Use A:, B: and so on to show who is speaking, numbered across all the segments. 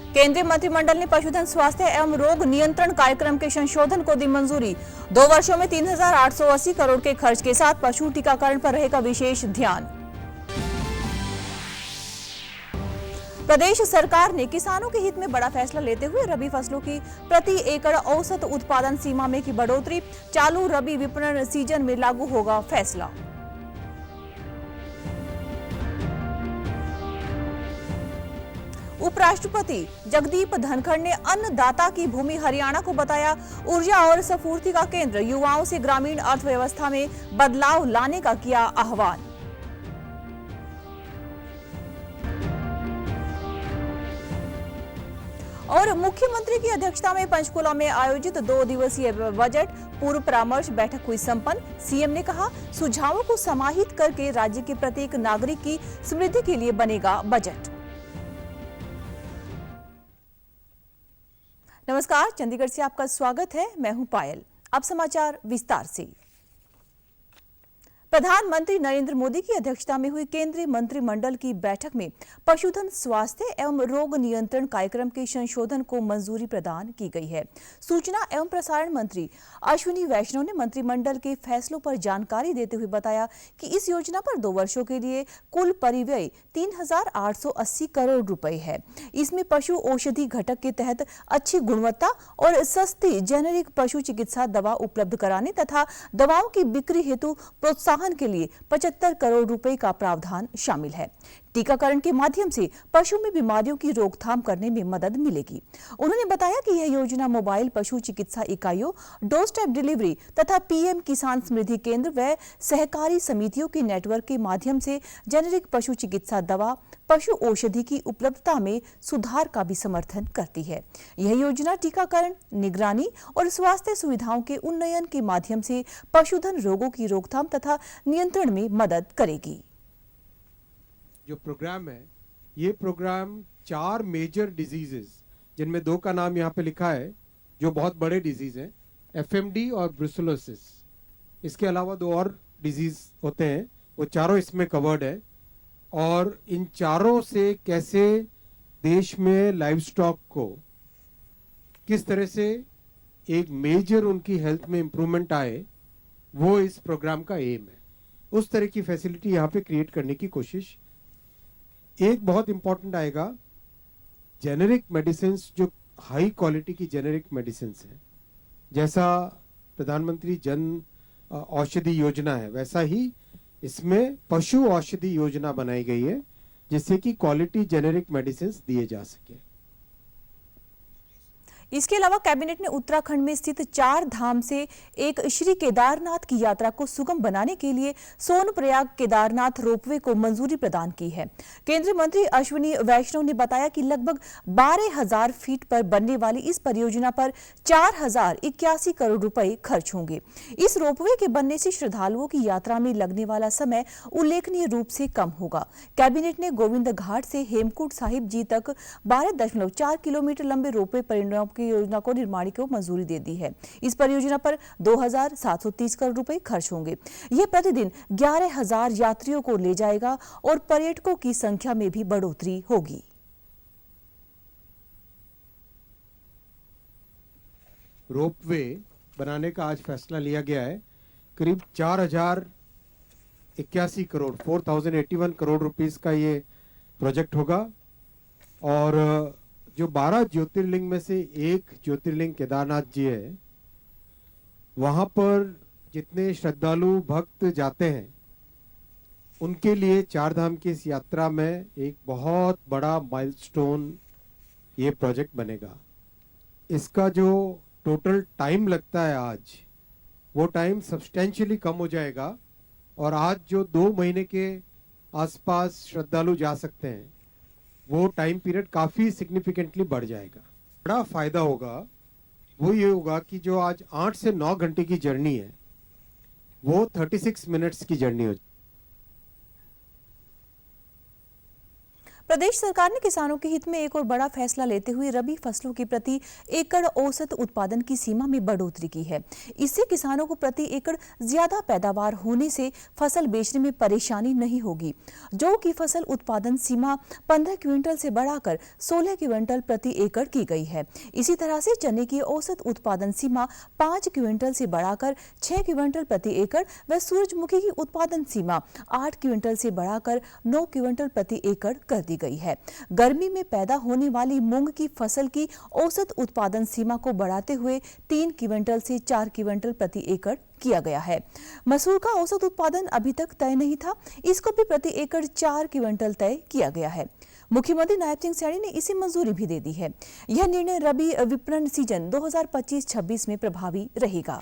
A: केंद्रीय मंत्रिमंडल ने पशुधन स्वास्थ्य एवं रोग नियंत्रण कार्यक्रम के संशोधन को दी मंजूरी। 2 वर्षों में 3,880 करोड़ के खर्च के साथ पशु टीकाकरण पर रहेगा विशेष ध्यान। प्रदेश सरकार ने किसानों के हित में बड़ा फैसला लेते हुए रबी फसलों की प्रति एकड़ औसत उत्पादन सीमा में की बढ़ोतरी। चालू रबी विपणन सीजन में लागू होगा फैसला। उपराष्ट्रपति जगदीप धनखड़ ने अन्नदाता की भूमि हरियाणा को बताया ऊर्जा और स्फूर्ति का केंद्र। युवाओं से ग्रामीण अर्थव्यवस्था में बदलाव लाने का किया आह्वान। और मुख्यमंत्री की अध्यक्षता में पंचकुला में आयोजित 2 दिवसीय बजट पूर्व परामर्श बैठक हुई संपन्न। सीएम ने कहा सुझावों को समाहित करके राज्य के प्रत्येक नागरिक की समृद्धि के लिए बनेगा बजट। नमस्कार, चंडीगढ़ से आपका स्वागत है। मैं हूं पायल। अब समाचार विस्तार से। प्रधानमंत्री नरेंद्र मोदी की अध्यक्षता में हुई केंद्रीय मंत्रिमंडल की बैठक में पशुधन स्वास्थ्य एवं रोग नियंत्रण कार्यक्रम के संशोधन को मंजूरी प्रदान की गई है। सूचना एवं प्रसारण मंत्री अश्विनी वैष्णव ने मंत्रिमंडल के फैसलों पर जानकारी देते हुए बताया कि इस योजना पर 2 वर्षों के लिए कुल परिव्यय 3,880 करोड़ रुपए है। इसमें पशु औषधि घटक के तहत अच्छी गुणवत्ता और सस्ती जेनेरिक पशु चिकित्सा दवा उपलब्ध कराने तथा दवाओं की बिक्री हेतु प्रोत्साहन के लिए 75 करोड़ रुपए का प्रावधान शामिल है। टीकाकरण के माध्यम से पशु में बीमारियों की रोकथाम करने में मदद मिलेगी। उन्होंने बताया कि यह योजना मोबाइल पशु चिकित्सा इकाइयों, डोर स्टेप डिलीवरी तथा पीएम किसान समृद्धि केंद्र व सहकारी समितियों के नेटवर्क के माध्यम से जेनेरिक पशु चिकित्सा दवा, पशु औषधि की उपलब्धता में सुधार का भी समर्थन करती है। यह योजना टीकाकरण, निगरानी और स्वास्थ्य सुविधाओं के उन्नयन के माध्यम से पशुधन रोगों की रोकथाम तथा नियंत्रण में मदद करेगी।
B: जो प्रोग्राम है, ये प्रोग्राम 4 मेजर डिजीजेस, जिनमें 2 का नाम यहाँ पे लिखा है जो बहुत बड़े डिजीज हैं, एफएमडी और ब्रुसेलोसिस। इसके अलावा 2 और डिजीज होते हैं, वो चारों इसमें कवर्ड है। और इन चारों से कैसे देश में लाइव स्टॉक को किस तरह से एक मेजर उनकी हेल्थ में इंप्रूवमेंट आए, वो इस प्रोग्राम का एम है। उस तरह की फैसिलिटी यहाँ पे क्रिएट करने की कोशिश। एक बहुत इंपॉर्टेंट आएगा, जेनेरिक मेडिसिन, जो हाई क्वालिटी की जेनेरिक मेडिसिन है, जैसा प्रधानमंत्री जन औषधि योजना है, वैसा ही इसमें पशु औषधि योजना बनाई गई है, जिससे कि क्वालिटी जेनेरिक मेडिसिन दिए जा सके।
A: इसके अलावा कैबिनेट ने उत्तराखंड में स्थित 4 धाम से एक श्री केदारनाथ की यात्रा को सुगम बनाने के लिए सोनप्रयाग केदारनाथ रोपवे को मंजूरी प्रदान की है। केंद्रीय मंत्री अश्विनी वैष्णव ने बताया कि लगभग 12,000 फीट पर बनने वाली इस परियोजना पर 4,081 करोड़ रुपए खर्च होंगे। इस रोपवे के बनने से श्रद्धालुओं की यात्रा में लगने वाला समय उल्लेखनीय रूप से कम होगा। कैबिनेट ने गोविंद घाट से हेमकुंड साहिब जी तक 12.4 किलोमीटर लंबे रोपवे परियोजना की योजना को निर्माण को मंजूरी दे दी है। इस परियोजना पर 2,730 करोड़ रुपए खर्च होंगे। यह प्रतिदिन 11,000 यात्रियों को ले जाएगा और पर्यटकों की संख्या में भी बढ़ोतरी होगी।
B: रोपवे बनाने का आज फैसला लिया गया है। करीब 4,081 करोड़ 4,081 करोड़ रुपीस का ये प्रोजेक्ट होगा। और जो 12 ज्योतिर्लिंग में से एक ज्योतिर्लिंग केदारनाथ जी है, वहां पर जितने श्रद्धालु भक्त जाते हैं, उनके लिए 4 धाम की इस यात्रा में एक बहुत बड़ा माइलस्टोन ये प्रोजेक्ट बनेगा। इसका जो टोटल टाइम लगता है आज, वो टाइम सब्सटेंशियली कम हो जाएगा। और आज जो 2 महीने के आसपास श्रद्धालु जा सकते हैं, वो टाइम पीरियड काफी सिग्निफिकेंटली बढ़ जाएगा। बड़ा फायदा होगा वो ये होगा कि जो आज 8 से 9 घंटे की जर्नी है, वो 36 मिनट्स की जर्नी हो।
A: प्रदेश सरकार ने किसानों के हित में एक और बड़ा फैसला लेते हुए रबी फसलों की प्रति एकड़ औसत उत्पादन की सीमा में बढ़ोतरी की है। इससे किसानों को प्रति एकड़ ज्यादा पैदावार होने से फसल बेचने में परेशानी नहीं होगी। जौ की फसल उत्पादन सीमा 15 क्विंटल से बढ़ाकर 16 क्विंटल प्रति एकड़ की गई है। इसी तरह से चने की औसत उत्पादन सीमा 5 क्विंटल से बढ़ाकर 6 क्विंटल प्रति एकड़ व सूरजमुखी की उत्पादन सीमा 8 क्विंटल से बढ़ाकर 9 क्विंटल प्रति एकड़ कर दी गई है। गर्मी में पैदा होने वाली मूंग की फसल की औसत उत्पादन सीमा को बढ़ाते हुए 3 क्विंटल से 4 क्विंटल प्रति एकड़ किया गया है। मसूर का औसत उत्पादन अभी तक तय नहीं था, इसको भी प्रति एकड़ 4 क्विंटल तय किया गया है। मुख्यमंत्री नायब सिंह सैनी ने इसे मंजूरी भी दे दी है। यह निर्णय रबी विपणन सीजन 2025-26 में प्रभावी रहेगा।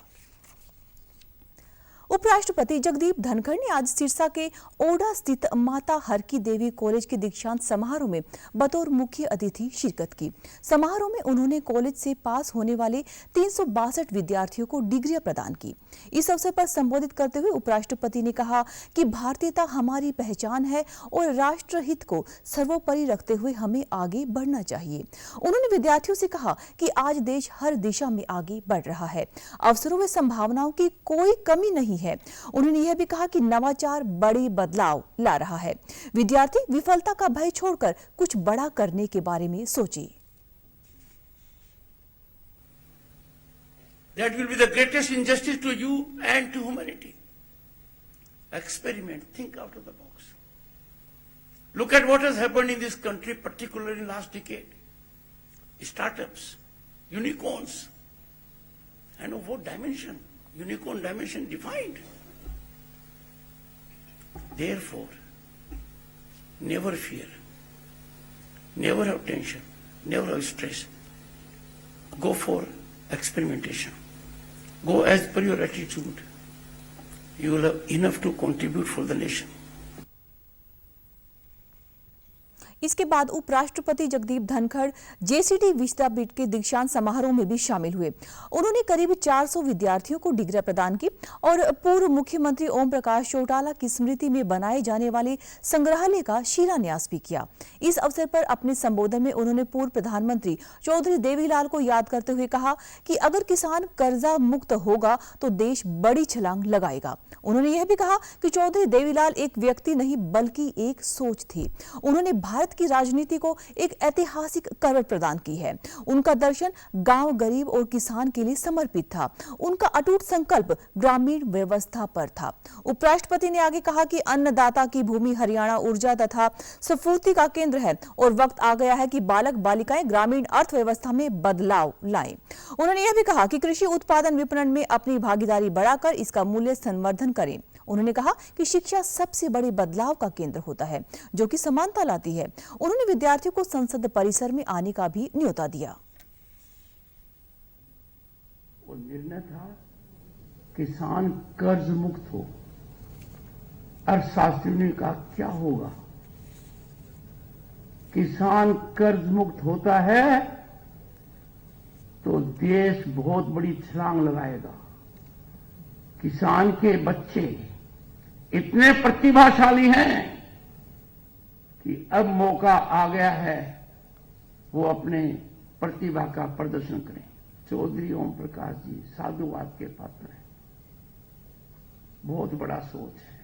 A: उपराष्ट्रपति जगदीप धनखड़ ने आज सिरसा के ओढ़ा स्थित माता हरकी देवी कॉलेज के दीक्षांत समारोह में बतौर मुख्य अतिथि शिरकत की। समारोह में उन्होंने कॉलेज से पास होने वाले 362 विद्यार्थियों को डिग्रियां प्रदान की। इस अवसर पर संबोधित करते हुए उपराष्ट्रपति ने कहा कि भारतीयता हमारी पहचान है और राष्ट्र हित को सर्वोपरि रखते हुए हमें आगे बढ़ना चाहिए। उन्होंने विद्यार्थियों से कहा कि आज देश हर दिशा में आगे बढ़ रहा है, अवसरों व संभावनाओं की कोई कमी नहीं है। उन्होंने यह भी कहा कि नवाचार बड़े बदलाव ला रहा है। विद्यार्थी विफलता का भय छोड़कर कुछ बड़ा करने के बारे में सोचे।
C: That will be the greatest injustice to you and to humanity. Experiment, think out of the box. Look at what has happened in this country, particularly in last decade. Startups, unicorns, and of what dimension? Unicorn dimension defined. Therefore, never fear, never have tension, never have stress. Go for experimentation. Go as per your attitude. You will have enough to contribute for the nation.
A: इसके बाद उपराष्ट्रपति जगदीप धनखड़ जेसीडी विद्यापीठ के दीक्षांत समारोह में भी शामिल हुए। उन्होंने करीब 400 विद्यार्थियों को डिग्रियां प्रदान की और पूर्व मुख्यमंत्री ओम प्रकाश चौटाला की स्मृति में बनाए जाने वाले संग्रहालय का शिलान्यास भी किया। इस अवसर पर अपने संबोधन में उन्होंने पूर्व प्रधानमंत्री चौधरी देवीलाल को याद करते हुए कहा कि अगर किसान कर्जा मुक्त होगा तो देश बड़ी छलांग लगाएगा। उन्होंने यह भी कहा कि चौधरी देवीलाल एक व्यक्ति नहीं बल्कि एक सोच थी। उन्होंने भारत की राजनीति को एक ऐतिहासिक करवट प्रदान की है। उनका दर्शन गांव, गरीब और किसान के लिए समर्पित था। उनका अटूट संकल्प ग्रामीण व्यवस्था पर था। उपराष्ट्रपति ने आगे कहा कि अन्नदाता की भूमि हरियाणा ऊर्जा तथा स्फूर्ति का केंद्र है और वक्त आ गया है कि बालक बालिकाएं ग्रामीण अर्थव्यवस्था में बदलाव लाएं। उन्होंने यह भी कहा कि कृषि उत्पादन विपणन में अपनी भागीदारी बढ़ाकर इसका मूल्य संवर्धन करें। उन्होंने कहा कि शिक्षा सबसे बड़े बदलाव का केंद्र होता है जो कि समानता लाती है। उन्होंने विद्यार्थियों को संसद परिसर में आने का भी न्योता दिया।
C: वो निर्णय था किसान कर्ज मुक्त हो। अर्थशास्त्रियों ने कहा क्या होगा? किसान कर्ज मुक्त होता है तो देश बहुत बड़ी छलांग लगाएगा। किसान के बच्चे इतने प्रतिभाशाली हैं कि अब मौका आ गया है वो अपने प्रतिभा का प्रदर्शन करें। चौधरी ओम प्रकाश जी साधुवाद के पात्र हैं, बहुत बड़ा सोच है।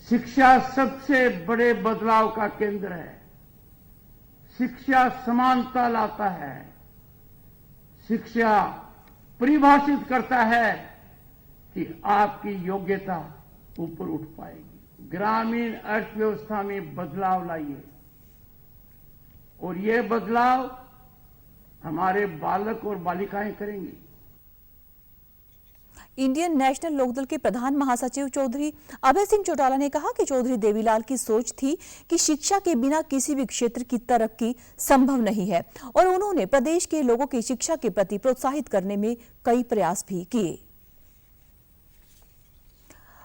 C: शिक्षा सबसे बड़े बदलाव का केंद्र है। शिक्षा समानता लाता है। शिक्षा परिभाषित करता है कि आपकी योग्यता ऊपर उठ पाएगी। ग्रामीण अर्थव्यवस्था में बदलाव लाइए और ये बदलाव हमारे बालक और बालिकाएं करेंगी।
A: इंडियन नेशनल लोकदल के प्रधान महासचिव चौधरी अभय सिंह चौटाला ने कहा कि चौधरी देवीलाल की सोच थी कि शिक्षा के बिना किसी भी क्षेत्र की तरक्की संभव नहीं है और उन्होंने प्रदेश के लोगों की शिक्षा के प्रति प्रोत्साहित करने में कई प्रयास भी किए।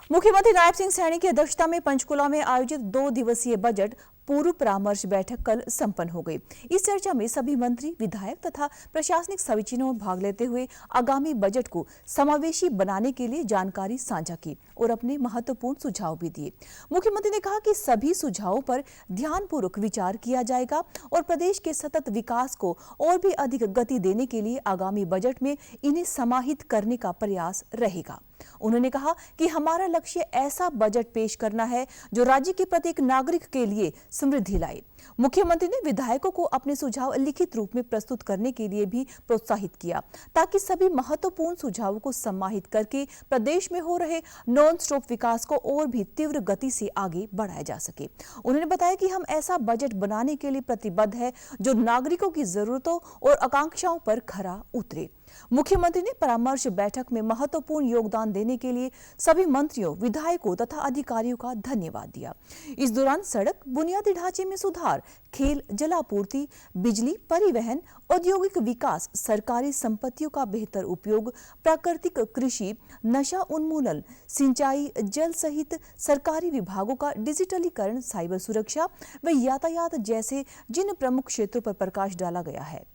A: मुख्यमंत्री नायब सिंह सैनी की अध्यक्षता में पंचकुला में आयोजित 2 दिवसीय बजट पूर्व परामर्श बैठक कल संपन्न हो गई। इस चर्चा में सभी मंत्री, विधायक तथा प्रशासनिक सचिवों ने भाग लेते हुए आगामी बजट को समावेशी बनाने के लिए जानकारी साझा की और अपने महत्वपूर्ण सुझाव भी दिए। मुख्यमंत्री ने कहा कि सभी सुझावों पर ध्यानपूर्वक विचार किया जाएगा और प्रदेश के सतत विकास को और भी अधिक गति देने के लिए आगामी बजट में इन्हें समाहित करने का प्रयास रहेगा। उन्होंने कहा कि हमारा लक्ष्य ऐसा बजट पेश करना है जो राज्य के प्रत्येक नागरिक के लिए समृद्धि लाए। मुख्यमंत्री ने विधायकों को अपने सुझाव लिखित रूप में प्रस्तुत करने के लिए भी प्रोत्साहित किया ताकि सभी महत्वपूर्ण सुझावों को समाहित करके प्रदेश में हो रहे नॉन स्टॉप विकास को और भी तीव्र गति से आगे बढ़ाया जा सके। उन्होंने बताया कि हम ऐसा बजट बनाने के लिए प्रतिबद्ध है जो नागरिकों की जरूरतों और आकांक्षाओं पर खरा उतरे। मुख्यमंत्री ने परामर्श बैठक में महत्वपूर्ण योगदान देने के लिए सभी मंत्रियों, विधायकों तथा अधिकारियों का धन्यवाद दिया। इस दौरान सड़क, बुनियादी ढांचे में सुधार, खेल, जलापूर्ति, बिजली, परिवहन, औद्योगिक विकास, सरकारी संपत्तियों का बेहतर उपयोग, प्राकृतिक कृषि, नशा उन्मूलन, सिंचाई, जल सहित सरकारी विभागों का डिजिटलीकरण, साइबर सुरक्षा व यातायात जैसे जिन प्रमुख क्षेत्रों पर प्रकाश डाला गया है।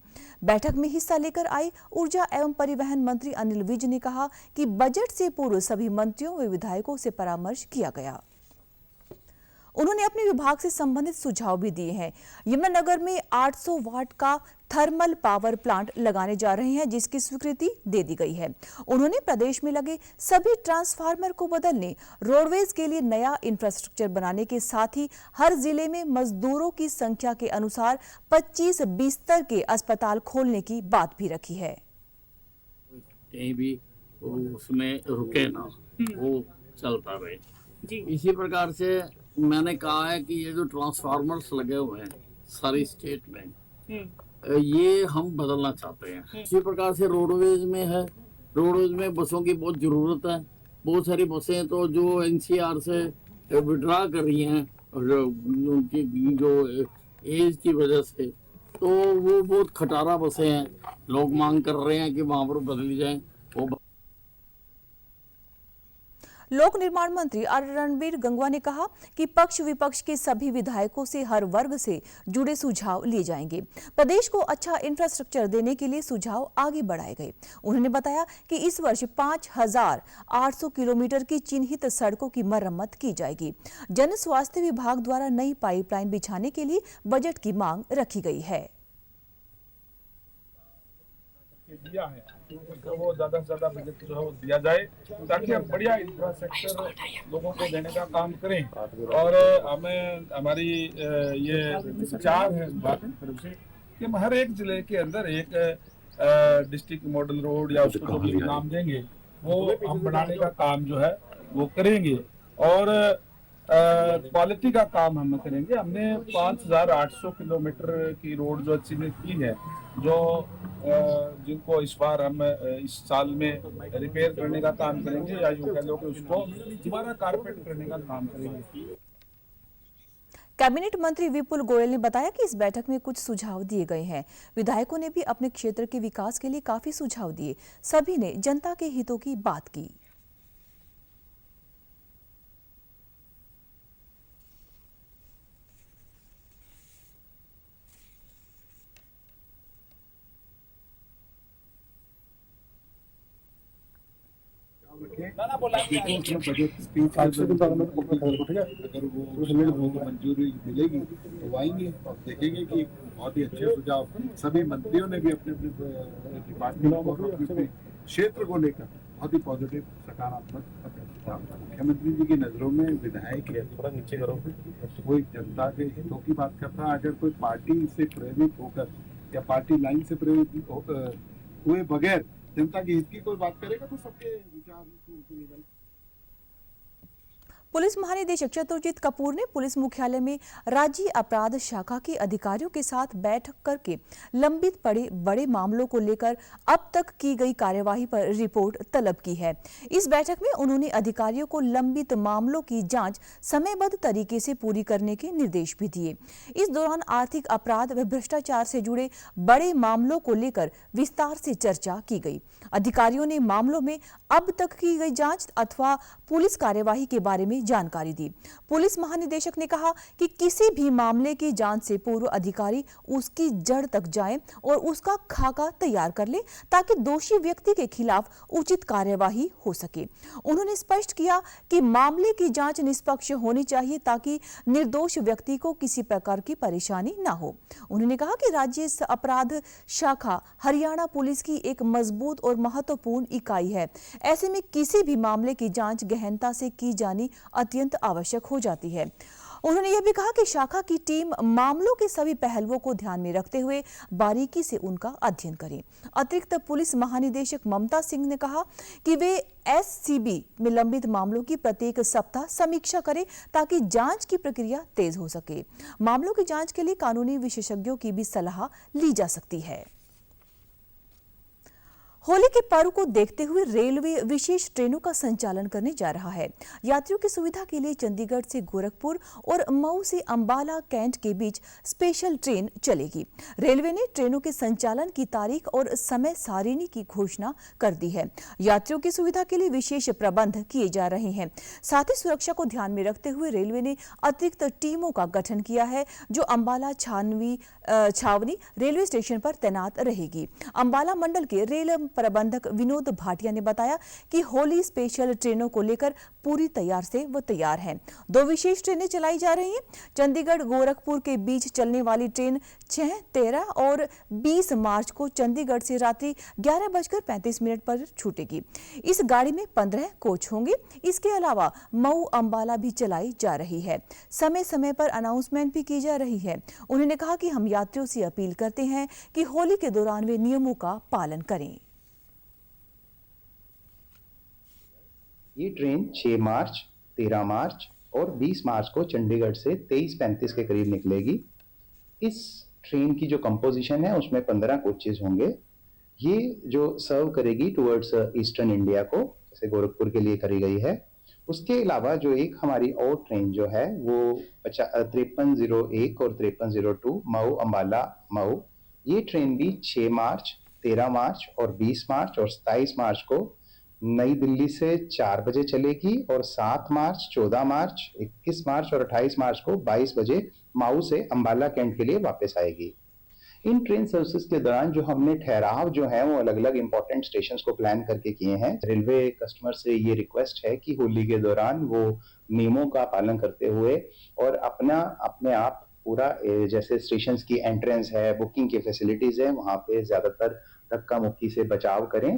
A: बैठक में हिस्सा लेकर आए ऊर्जा एवं परिवहन मंत्री अनिल विज ने कहा कि बजट से पूर्व सभी मंत्रियों व विधायकों से परामर्श किया गया। उन्होंने अपने विभाग से संबंधित सुझाव भी दिए हैं। यमुनानगर में 800 वाट का थर्मल पावर प्लांट लगाने जा रहे हैं, जिसकी स्वीकृति दे दी गई है। उन्होंने प्रदेश में लगे सभी ट्रांसफार्मर को बदलने, रोडवेज के लिए नया इंफ्रास्ट्रक्चर बनाने के साथ ही हर जिले में मजदूरों की संख्या के अनुसार 25 बिस्तर के अस्पताल खोलने की बात भी रखी है।
D: कहीं भी उसमें रुके ना, वो चलता रहे। इसी प्रकार से मैंने कहा है कि ये जो ट्रांसफार्मर्स लगे हुए हैं सारी स्टेट में, ये हम बदलना चाहते हैं। इसी प्रकार से रोडवेज में है, रोडवेज में बसों की बहुत जरूरत है। बहुत सारी बसें तो जो एनसीआर से विड्रा कर रही हैं उनकी जो एज की वजह से, तो वो बहुत खटारा बसें हैं। लोग मांग कर रहे हैं कि वहां पर बदली जाएं। वो
A: लोक निर्माण मंत्री रणबीर गंगवा ने कहा कि पक्ष विपक्ष के सभी विधायकों से हर वर्ग से जुड़े सुझाव लिए जाएंगे। प्रदेश को अच्छा इंफ्रास्ट्रक्चर देने के लिए सुझाव आगे बढ़ाए गए। उन्होंने बताया कि इस वर्ष 5800 किलोमीटर की चिन्हित सड़कों की मरम्मत की जाएगी। जन स्वास्थ्य विभाग द्वारा नई पाइपलाइन बिछाने के लिए बजट की मांग रखी गई है।
E: दिया है तो वो ज्यादा से ज्यादा बजट जो है वो दिया जाए ताकि हम बढ़िया इंफ्रास्ट्रक्चर लोगों को देने का काम करें। और हमें हमारी ये विचार है तरफ से कि हम हर एक जिले के अंदर एक डिस्ट्रिक्ट मॉडल रोड या उसको जो भी नाम देंगे वो हम बनाने का काम जो है वो करेंगे और क्वालिटी का काम हम करेंगे। हमने 5800 किलोमीटर की रोड जो चिन्हित की है, जो जिनको इस बार हम इस साल में रिपेयर करने का काम करेंगे या यूं कह लो कि उसको दोबारा कारपेट करने का काम करेंगे।
A: कैबिनेट मंत्री विपुल गोयल ने बताया कि इस बैठक में कुछ सुझाव दिए गए हैं। विधायकों ने भी अपने क्षेत्र के विकास के लिए काफी सुझाव दिए। सभी ने जनता के हितों की बात की।
F: मंजूरी मिलेगी तो आएंगे और देखेंगे कि बहुत ही अच्छे सुझाव सभी मंत्रियों ने भी अपने डिपार्टमेंट को अपने क्षेत्र को लेकर बहुत ही पॉजिटिव सकारात्मक सुझाव। मुख्यमंत्री जी की नजरों में विधायक थोड़ा नीचे करो, कोई जनता के हितों की बात करता है। अगर कोई पार्टी से प्रेरित होकर या पार्टी लाइन से प्रेरित हुए बगैर जनता के हित की कोई बात करेगा तो सबके विचार निकल।
A: पुलिस महानिदेशक चतुर्जीत कपूर ने पुलिस मुख्यालय में राज्य अपराध शाखा के अधिकारियों के साथ बैठक करके लंबित पड़े बड़े मामलों को लेकर अब तक की गई कार्यवाही पर रिपोर्ट तलब की है। इस बैठक में उन्होंने अधिकारियों को लंबित मामलों की जांच समयबद्ध तरीके से पूरी करने के निर्देश भी दिए। इस दौरान आर्थिक अपराध व भ्रष्टाचार से जुड़े बड़े मामलों को लेकर विस्तार से चर्चा की गई। अधिकारियों ने मामलों में अब तक की गई जांच अथवा पुलिस कार्यवाही के बारे में ने जानकारी दी। पुलिस महानिदेशक ने कहा कि किसी भी मामले की जांच से पूर्व अधिकारी उसकी जड़ तक जाए और उसका खाका तैयार कर ले ताकि दोषी व्यक्ति के खिलाफ उचित कार्यवाही हो सके। उन्होंने स्पष्ट किया कि मामले की जांच निष्पक्ष होनी चाहिए ताकि निर्दोष व्यक्ति को किसी प्रकार की परेशानी न हो। उन्होंने कहा कि राज्य अपराध शाखा हरियाणा पुलिस की एक मजबूत और महत्वपूर्ण इकाई है। ऐसे में किसी भी मामले की जांच गहनता से की जानी अत्यंत आवश्यक हो जाती है। उन्होंने यह भी कहा कि शाखा की टीम मामलों के सभी पहलुओं को ध्यान में रखते हुए बारीकी से उनका अध्ययन करे। अतिरिक्त पुलिस महानिदेशक ममता सिंह ने कहा कि वे एससीबी में लंबित मामलों की प्रत्येक सप्ताह समीक्षा करें ताकि जांच की प्रक्रिया तेज हो सके। मामलों की जांच के लिए कानूनी विशेषज्ञों की भी सलाह ली जा सकती है। होली के पर्व को देखते हुए रेलवे विशेष ट्रेनों का संचालन करने जा रहा है। यात्रियों की सुविधा के लिए चंडीगढ़ से गोरखपुर और मऊ से अंबाला कैंट के बीच स्पेशल ट्रेन चलेगी। रेलवे ने ट्रेनों के संचालन की तारीख और समय सारिणी की घोषणा कर दी है। यात्रियों की सुविधा के लिए विशेष प्रबंध किए जा रहे हैं। साथ ही सुरक्षा को ध्यान में रखते हुए रेलवे ने अतिरिक्त टीमों का गठन किया है जो अंबाला छावनी रेलवे स्टेशन पर तैनात रहेगी। अंबाला मंडल के रेल प्रबंधक विनोद भाटिया ने बताया कि होली स्पेशल ट्रेनों को लेकर पूरी तैयार हैं। 2 विशेष ट्रेनें चलाई जा रही हैं। चंडीगढ़ गोरखपुर के बीच चलने वाली ट्रेन 6, 13 और 20 मार्च को चंडीगढ़ से रात्रि 11:35 पर छूटेगी। इस गाड़ी में 15 कोच होंगे। इसके अलावा मऊ अंबाला भी चलाई जा रही है। समय समय पर अनाउंसमेंट भी की जा रही है। उन्होंने कहा कि हम यात्रियों से अपील करते हैं कि होली के दौरान वे नियमों का पालन करें।
G: ये ट्रेन 6 मार्च, 13 मार्च और 20 मार्च को चंडीगढ़ से 23:35 के करीब निकलेगी। इस ट्रेन की जो कंपोजिशन है उसमें 15 कोचेज होंगे। ये जो सर्व करेगी टुवर्ड्स ईस्टर्न इंडिया को, जैसे गोरखपुर के लिए करी गई है। उसके अलावा जो एक हमारी और ट्रेन जो है वो 5301 और 5302 मऊ अंबाला मऊ, ये ट्रेन भी 6 मार्च, 13 मार्च और 20 मार्च और 27 मार्च को नई दिल्ली से 4 बजे चलेगी और 7 मार्च, 14 मार्च, 21 मार्च और 28 मार्च को 22 बजे मऊ से अंबाला कैंट के लिए वापस आएगी। इन ट्रेन सर्विसेज के दौरान जो हमने ठहराव जो है वो अलग अलग इंपॉर्टेंट स्टेशंस को प्लान करके किए हैं। रेलवे कस्टमर से ये रिक्वेस्ट है कि होली के दौरान वो नियमों का पालन करते हुए और अपने आप पूरा जैसे स्टेशंस की एंट्रेंस है, बुकिंग की फैसिलिटीज है, वहां पे ज्यादातर धक्का मुक्की से बचाव करें।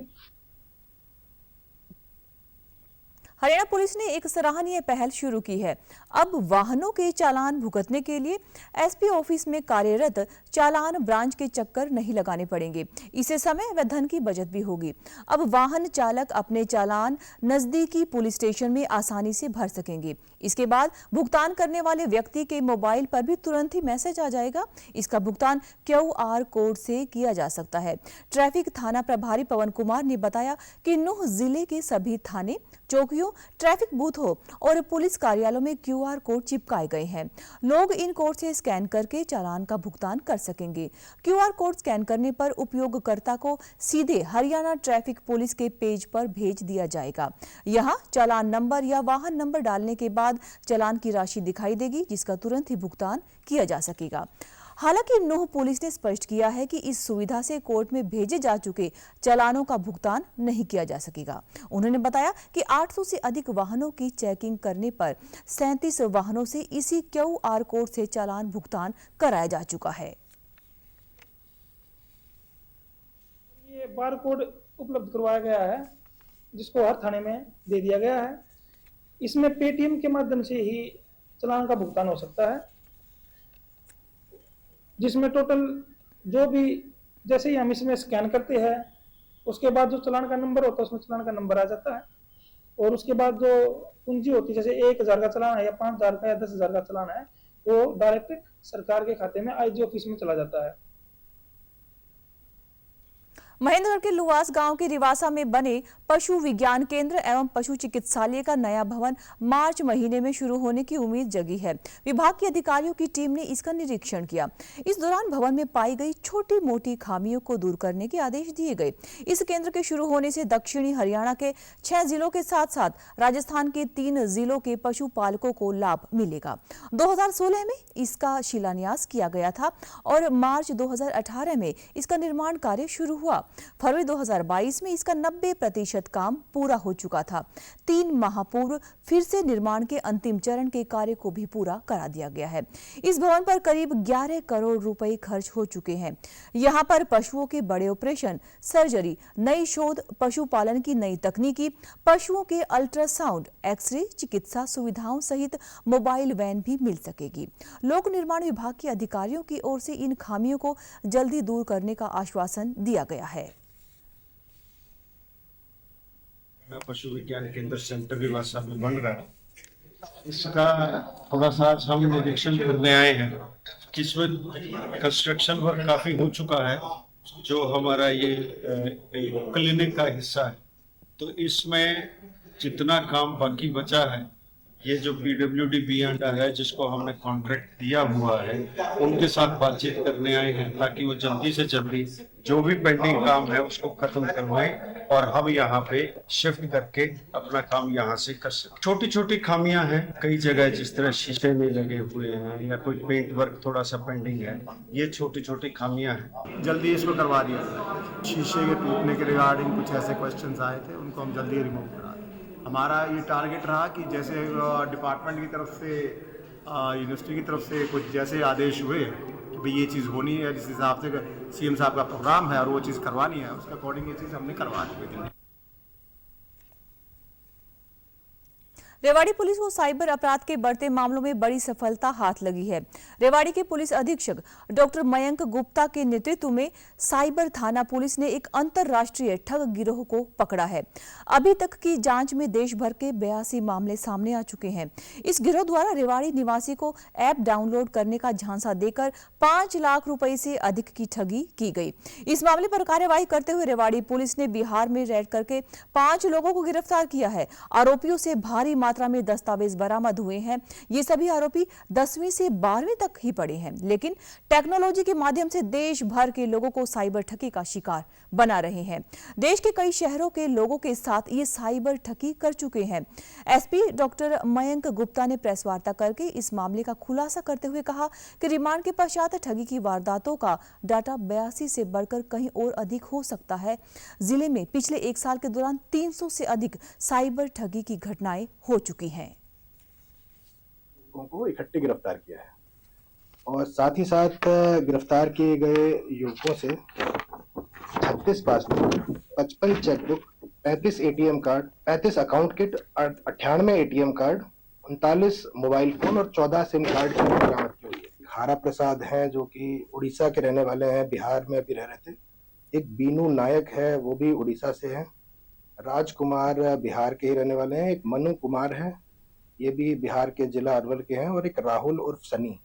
A: हरियाणा पुलिस ने एक सराहनीय पहल शुरू की है। अब वाहनों के चालान भुगतने के लिए एसपी ऑफिस में कार्यरत चालान ब्रांच के चक्कर नहीं लगाने पड़ेंगे। इससे समय व धन की बचत भी होगी। अब वाहन चालक अपने चालान नजदीकी पुलिस स्टेशन में आसानी से भर सकेंगे। इसके बाद भुगतान करने वाले व्यक्ति के मोबाइल पर भी तुरंत ही मैसेज आ जाएगा। इसका भुगतान QR कोड से किया जा सकता है। ट्रैफिक थाना प्रभारी पवन कुमार ने बताया कि नूंह जिले के सभी थाने, चौकियों, ट्रैफिक बूथों और पुलिस कार्यालयों में QR कोड चिपकाए गए हैं। लोग इन कोड से स्कैन करके चालान का भुगतान कर सकेंगे। QR कोड स्कैन करने पर उपयोगकर्ता को सीधे हरियाणा ट्रैफिक पुलिस के पेज पर भेज दिया जाएगा। यहां चालान नंबर या वाहन नंबर डालने के बाद चालान की राशि दिखाई देगी, जिसका तुरंत ही भुगतान किया जा सकेगा। हालांकि नूंह पुलिस ने स्पष्ट किया है कि इस सुविधा से कोर्ट में भेजे जा चुके चालानों का भुगतान नहीं किया जा सकेगा। उन्होंने बताया कि 800 से अधिक वाहनों की चेकिंग करने पर 37 वाहनों से इसी QR कोड से चालान भुगतान कराया जा चुका है।
H: ये बार कोड उपलब्ध करवाया गया है, जिसको हर थाने में दे दिया गया है। इसमें पेटीएम के माध्यम से ही चालान का भुगतान हो सकता है, जिसमें टोटल जो भी जैसे ही हम इसमें स्कैन करते हैं उसके बाद जो चालान का नंबर होता है उसमें चालान का नंबर आ जाता है और उसके बाद जो पूंजी होती है, जैसे 1000 का चालान है या 5000 का या 10,000 का चालान है, वो डायरेक्ट सरकार के खाते में IG ऑफिस में चला जाता है।
A: महेंद्रगढ़ के लुवास गांव के रिवासा में बने पशु विज्ञान केंद्र एवं पशु चिकित्सालय का नया भवन मार्च महीने में शुरू होने की उम्मीद जगी है। विभाग के अधिकारियों की टीम ने इसका निरीक्षण किया। इस दौरान भवन में पाई गई छोटी मोटी खामियों को दूर करने के आदेश दिए गए। इस केंद्र के शुरू होने से दक्षिणी हरियाणा के 6 जिलों के साथ साथ राजस्थान के 3 जिलों के पशुपालकों को लाभ मिलेगा। 2016 में इसका शिलान्यास किया गया था और मार्च 2018 में इसका निर्माण कार्य शुरू हुआ। फरवरी 2022 में इसका 90% काम पूरा हो चुका था। 3 माह पूर्व फिर से निर्माण के अंतिम चरण के कार्य को भी पूरा करा दिया गया है। इस भवन पर करीब 11 करोड़ रुपए खर्च हो चुके हैं। यहां पर पशुओं के बड़े ऑपरेशन, सर्जरी, नई शोध, पशुपालन की नई तकनीकी, पशुओं के अल्ट्रासाउंड, एक्सरे, चिकित्सा सुविधाओं सहित मोबाइल वैन भी मिल सकेगी। लोक निर्माण विभाग के अधिकारियों की ओर से इन खामियों को जल्दी दूर करने का आश्वासन दिया गया है।
I: पशु विज्ञान केंद्र सेंटर रिवासा में बन रहा है, इसका थोड़ा सा हम निरीक्षण करने आए हैं कि इसमें कंस्ट्रक्शन वर्क काफी हो चुका है। जो हमारा ये क्लिनिक का हिस्सा है, तो इसमें जितना काम बाकी बचा है, ये जो PWD बियांडा है जिसको हमने कॉन्ट्रैक्ट दिया हुआ है, उनके साथ बातचीत करने आए हैं ताकि वो जल्दी से जल्दी जो भी पेंडिंग काम है उसको खत्म करवाएं और हम यहाँ पे शिफ्ट करके अपना काम यहाँ से कर सकते। छोटी छोटी खामियां हैं कई जगह, जिस तरह शीशे में लगे हुए हैं या कोई पेंट वर्क थोड़ा सा पेंडिंग है, ये छोटी छोटी खामियां हैं।
J: जल्दी इसको करवा दिया। शीशे के टूटने के रिगार्डिंग कुछ ऐसे क्वेश्चंस आए थे, उनको हम जल्दी रिमूव करा। हमारा ये टारगेट रहा कि जैसे डिपार्टमेंट की तरफ से, यूनिवर्सिटी की तरफ से कुछ जैसे आदेश हुए कि भाई ये चीज़ होनी है, जिस हिसाब से CM साहब का प्रोग्राम है और वो चीज़ करवानी है, उसके अकॉर्डिंग ये चीज़ हमने करवा दी।
A: रेवाड़ी पुलिस को साइबर अपराध के बढ़ते मामलों में बड़ी सफलता हाथ लगी है। रेवाड़ी के पुलिस अधीक्षक डॉक्टर मयंक गुप्ता के नेतृत्व में साइबर थाना पुलिस ने एक अंतर्राष्ट्रीय ठग गिरोह को पकड़ा है। अभी तक की जांच में देश भर के 82 मामले सामने आ चुके हैं। इस गिरोह द्वारा रेवाड़ी निवासी को ऐप डाउनलोड करने का झांसा देकर 5 लाख रुपए से अधिक की ठगी की गई। इस मामले पर कार्यवाही करते हुए रेवाड़ी पुलिस ने बिहार में रेड करके 5 लोगों को गिरफ्तार किया है। आरोपियों से भारी मात्रा में दस्तावेज बरामद हुए हैं। ये सभी आरोपी 10वीं से 12वीं तक ही पढ़े हैं, लेकिन टेक्नोलॉजी के माध्यम से देश भर के लोगों को साइबर ठगी का शिकार बना रहे हैं। देश के कई शहरों के लोगों के साथ ये साइबर ठगी कर चुके हैं। SP डॉक्टर मयंक गुप्ता ने प्रेस वार्ता करके इस मामले का खुलासा करते हुए कहा कि रिमांड के पश्चात ठगी की वारदातों का डाटा 82 से बढ़कर कहीं और अधिक हो सकता है। जिले में पिछले 1 साल के दौरान 300 से अधिक साइबर ठगी की घटनाएं हो चुकी हैं।
J: लोगों को इकट्ठे गिरफ्तार किया है और साथ ही साथ गिरफ्तार किए गए युवकों से 36 passport, 55 chequebook, 35 ATM card, 35 account kit, 98 ATM card, 39 mobile phone और 14 सिम कार्ड की बरामद की हुई है। हारा प्रसाद हैं जो कि उड़ीसा के रहने वाले हैं, बिहार में भी रह रहे थे। एक बीनू नायक है, वो भी उड़ीसा से है। राजकुमार बिहार के ही रहने वाले हैं। एक मनु कुमार है, ये भी बिहार के जिला अरवल के हैं। और एक राहुल उर्फ सनी,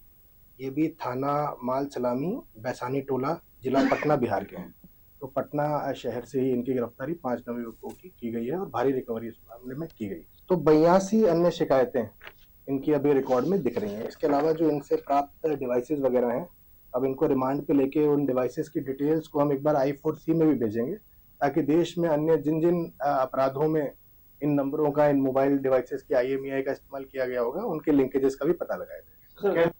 J: ये भी थाना माल सलामी बैसानी टोला जिला पटना बिहार के हैं। तो पटना शहर से ही इनकी गिरफ्तारी 5 नवयुवकों की गई है और भारी रिकवरी इस मामले में की गई। तो 82 अन्य शिकायतें इनकी अभी रिकॉर्ड में दिख रही हैं। इसके अलावा जो इनसे प्राप्त डिवाइसेस वगैरह हैं, अब इनको रिमांड पे लेके उन डिवाइसेस की डिटेल्स को हम एक बार I4C में भी भेजेंगे, ताकि देश में अन्य जिन जिन अपराधों में इन नंबरों का, इन मोबाइल डिवाइसेस की IMEI का इस्तेमाल किया गया होगा, उनके लिंकेजेस का भी पता लगाया जाएगा।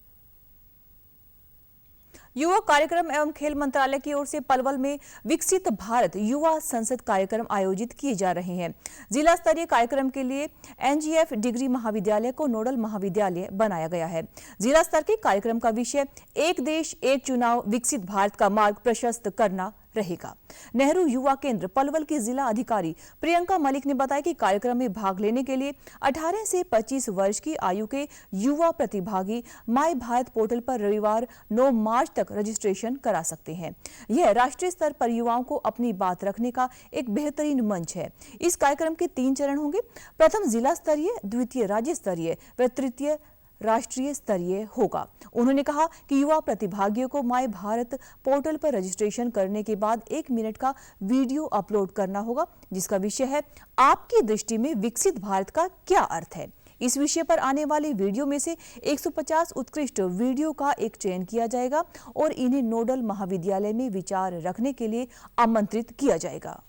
A: युवा कार्यक्रम एवं खेल मंत्रालय की ओर से पलवल में विकसित भारत युवा संसद कार्यक्रम आयोजित किए जा रहे हैं। जिला स्तरीय कार्यक्रम के लिए NGF डिग्री महाविद्यालय को नोडल महाविद्यालय बनाया गया है। जिला स्तर के कार्यक्रम का विषय एक देश एक चुनाव, विकसित भारत का मार्ग प्रशस्त करना रहेगा। नेहरू युवा केंद्र पलवल की जिला अधिकारी प्रियंका मलिक ने बताया कि कार्यक्रम में भाग लेने के लिए 18 से 25 वर्ष की आयु के युवा प्रतिभागी माय भारत पोर्टल पर रविवार 9 मार्च तक रजिस्ट्रेशन करा सकते हैं। यह राष्ट्रीय स्तर पर युवाओं को अपनी बात रखने का एक बेहतरीन मंच है। इस कार्यक्रम के 3 चरण होंगे। प्रथम जिला स्तरीय, द्वितीय राज्य स्तरीय व तृतीय राष्ट्रीय स्तरीय होगा। उन्होंने कहा कि युवा प्रतिभागियों को माय भारत पोर्टल पर रजिस्ट्रेशन करने के बाद 1 मिनट का वीडियो अपलोड करना होगा, जिसका विषय है आपकी दृष्टि में विकसित भारत का क्या अर्थ है। इस विषय पर आने वाली वीडियो में से 150 उत्कृष्ट वीडियो का एक चयन किया जाएगा और इन्हें नोडल महाविद्यालय में विचार रखने के लिए आमंत्रित किया जाएगा।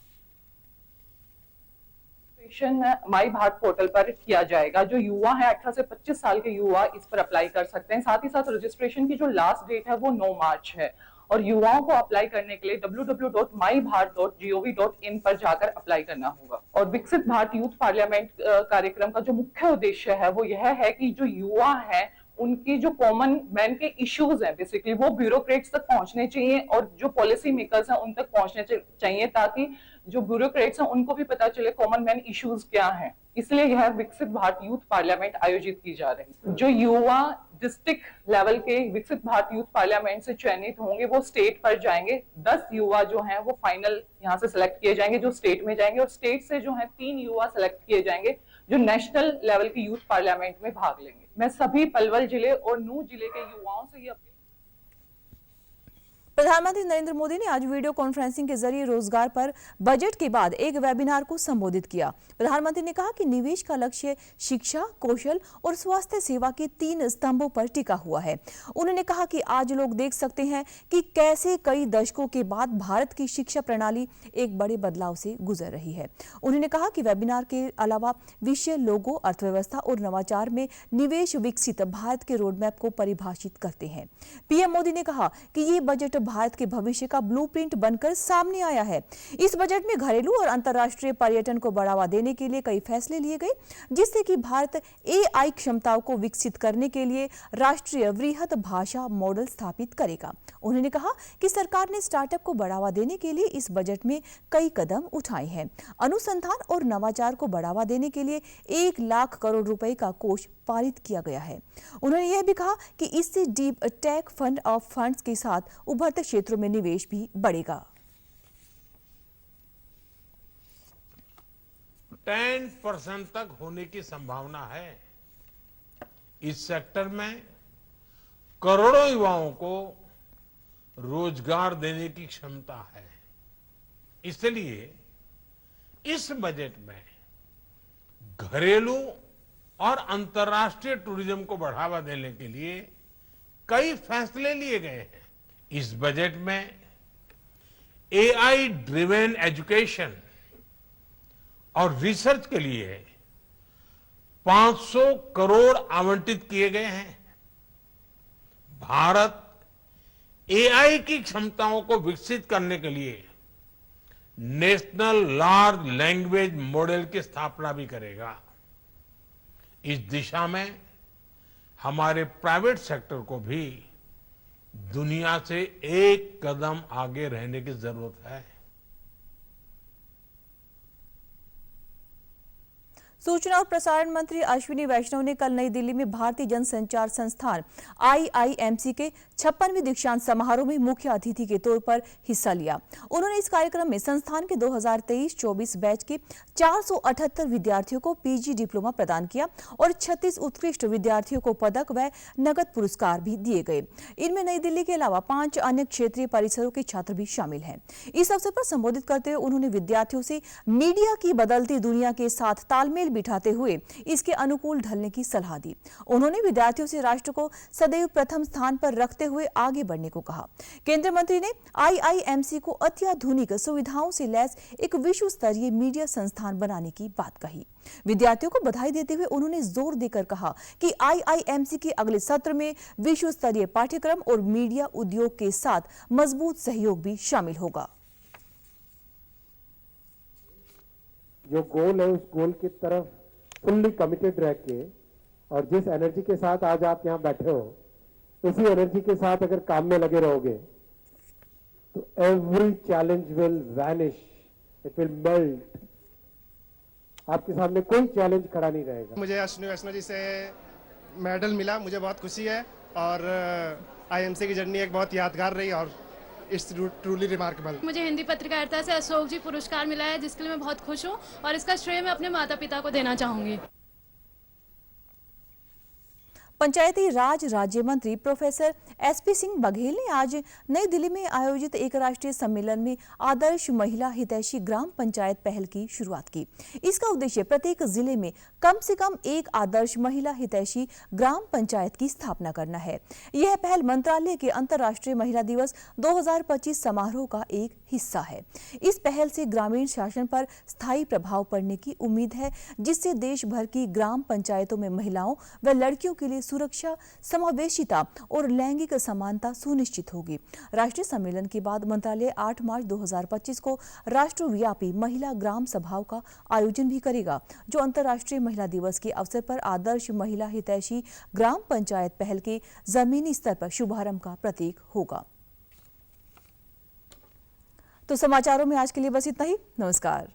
K: माई भारत पोर्टल पर किया जाएगा। जो युवा है 18 से 25 साल के युवा इस पर अप्लाई कर सकते हैं। साथ ही साथ रजिस्ट्रेशन की जो लास्ट डेट है वो 9 मार्च है और युवाओं को अप्लाई करने के लिए www.mybharat.gov.in पर जाकर अप्लाई करना होगा। और विकसित भारत यूथ पार्लियामेंट कार्यक्रम का जो मुख्य उद्देश्य है वो यह है कि जो युवा है उनकी जो कॉमन मैन के इश्यूज हैं बेसिकली वो ब्यूरोक्रेट्स तक पहुंचने चाहिए और जो पॉलिसी मेकर्स हैं उन तक पहुंचने चाहिए, ताकि जो ब्यूरोक्रेट्स हैं उनको भी पता चले कॉमन मैन इश्यूज क्या हैं। इसलिए यह विकसित भारत यूथ पार्लियामेंट आयोजित की जा रही है। जो युवा डिस्ट्रिक्ट लेवल के विकसित भारत यूथ पार्लियामेंट से चयनित होंगे वो स्टेट पर जाएंगे। 10 युवा जो हैं वो फाइनल यहाँ से सिलेक्ट किए जाएंगे जो स्टेट में जाएंगे और स्टेट से जो है 3 युवा सिलेक्ट किए जाएंगे जो नेशनल लेवल के यूथ पार्लियामेंट में भाग लेंगे। मैं सभी पलवल जिले और नूह जिले के युवाओं से ये
A: प्रधानमंत्री नरेंद्र मोदी ने आज वीडियो कॉन्फ्रेंसिंग के जरिए रोजगार पर बजट के बाद एक वेबिनार को संबोधित किया। प्रधानमंत्री ने कहा कि निवेश का लक्ष्य शिक्षा, कौशल और स्वास्थ्य सेवा के 3 स्तंभों पर टिका हुआ है। उन्होंने कहा कि आज लोग देख सकते हैं कि कैसे कई दशकों के बाद भारत की शिक्षा प्रणाली एक बड़े बदलाव से गुजर रही है। उन्होंने कहा कि वेबिनार के अलावा विषय लोगों, अर्थव्यवस्था और नवाचार में निवेश विकसित भारत के रोडमैप को परिभाषित करते हैं। पीएम मोदी ने कहा कि ये बजट भारत के भविष्य का ब्लूप्रिंट बनकर सामने आया है। इस बजट में घरेलू और अंतर्राष्ट्रीय पर्यटन को बढ़ावा देने के लिए कई फैसले लिए गए, जिससे कि भारत एआई क्षमताओं को विकसित करने के लिए राष्ट्रीय वृहत भाषा मॉडल स्थापित करेगा। उन्होंने कहा कि सरकार ने स्टार्टअप को बढ़ावा देने के लिए इस बजट में कई कदम उठाए हैं। अनुसंधान और नवाचार को बढ़ावा देने के लिए 1 लाख करोड़ रुपए का कोष पारित किया गया है। उन्होंने यह भी कहा कि इससे deep tech fund of funds के साथ उभरते क्षेत्रों में निवेश भी बढ़ेगा।
L: 10% तक होने की संभावना है। इस सेक्टर में करोड़ों युवाओं को रोजगार देने की क्षमता है। इसलिए इस बजट में घरेलू और अंतर्राष्ट्रीय टूरिज्म को बढ़ावा देने के लिए कई फैसले लिए गए हैं। इस बजट में एआई ड्रिवेन एजुकेशन और रिसर्च के लिए 500 करोड़ आवंटित किए गए हैं। भारत एआई की क्षमताओं को विकसित करने के लिए नेशनल लार्ज लैंग्वेज मॉडल की स्थापना भी करेगा। इस दिशा में हमारे प्राइवेट सेक्टर को भी दुनिया से एक कदम आगे रहने की जरूरत है।
A: सूचना और प्रसारण मंत्री अश्विनी वैष्णव ने कल नई दिल्ली में भारतीय जनसंचार संस्थान आईआईएमसी के 56वें दीक्षांत समारोह में मुख्य अतिथि के तौर पर हिस्सा लिया। उन्होंने इस कार्यक्रम में संस्थान के 2023-24 बैच के 478 विद्यार्थियों को पीजी डिप्लोमा प्रदान किया और 36 उत्कृष्ट विद्यार्थियों को पदक व नगद पुरस्कार भी दिए गए। इनमें नई दिल्ली के अलावा 5 अन्य क्षेत्रीय परिसरों के छात्र भी शामिल हैं। इस अवसर पर संबोधित करते हुए उन्होंने विद्यार्थियों से मीडिया की बदलती दुनिया के साथ तालमेल बिठाते हुए इसके अनुकूल ढलने की सलाह दी। उन्होंने विद्यार्थियों से राष्ट्र को सदैव प्रथम स्थान पर रखते हुए आगे बढ़ने को कहा। केंद्रीय मंत्री ने आईआईएमसी को अत्याधुनिक सुविधाओं से लैस एक विश्व स्तरीय मीडिया संस्थान बनाने की बात कही। विद्यार्थियों को बधाई देते हुए उन्होंने जोर देकर कहा कि आईआईएमसी के अगले सत्र में विश्व स्तरीय पाठ्यक्रम और मीडिया उद्योग के साथ मजबूत सहयोग भी शामिल होगा।
B: जो गोल है उस गोल की तरफ फुल्ली कमिटेड रह के और जिस एनर्जी के साथ आज आप यहाँ बैठे हो उसी एनर्जी के साथ अगर काम में लगे रहोगे तो every challenge will vanish, it will melt. आपके सामने कोई चैलेंज खड़ा नहीं रहेगा।
M: मुझे अश्विनी वैष्णव जी से मेडल मिला, मुझे बहुत खुशी है और आईएमसी की जर्नी एक बहुत यादगार रही और इट्स ट्रूली रिमार्केबल।
N: मुझे हिंदी पत्रकारिता से अशोक जी पुरस्कार मिला है जिसके लिए मैं बहुत खुश हूँ और इसका श्रेय मैं अपने माता पिता को देना चाहूंगी।
A: पंचायती राज राज्य मंत्री प्रोफेसर एसपी सिंह बघेल ने आज नई दिल्ली में आयोजित एक राष्ट्रीय सम्मेलन में आदर्श महिला हितैषी ग्राम पंचायत पहल की शुरुआत की। इसका उद्देश्य प्रत्येक जिले में कम से कम एक आदर्श महिला हितैषी ग्राम पंचायत की स्थापना करना है। यह पहल मंत्रालय के अंतर्राष्ट्रीय महिला दिवस 2025 समारोह का एक हिस्सा है। इस पहल से ग्रामीण शासन पर स्थायी प्रभाव पड़ने की उम्मीद है, जिससे देश भर की ग्राम पंचायतों में महिलाओं व लड़कियों के लिए सुरक्षा, समावेशिता और लैंगिक समानता सुनिश्चित होगी। राष्ट्रीय सम्मेलन के बाद मंत्रालय 8 मार्च 2025 को राष्ट्रव्यापी महिला ग्राम सभाओं का आयोजन भी करेगा, जो अंतर्राष्ट्रीय महिला दिवस के अवसर पर आदर्श महिला हितैषी ग्राम पंचायत पहल के जमीनी स्तर पर शुभारंभ का प्रतीक होगा। तो समाचारों में आज के लिए बस इतना ही। नमस्कार।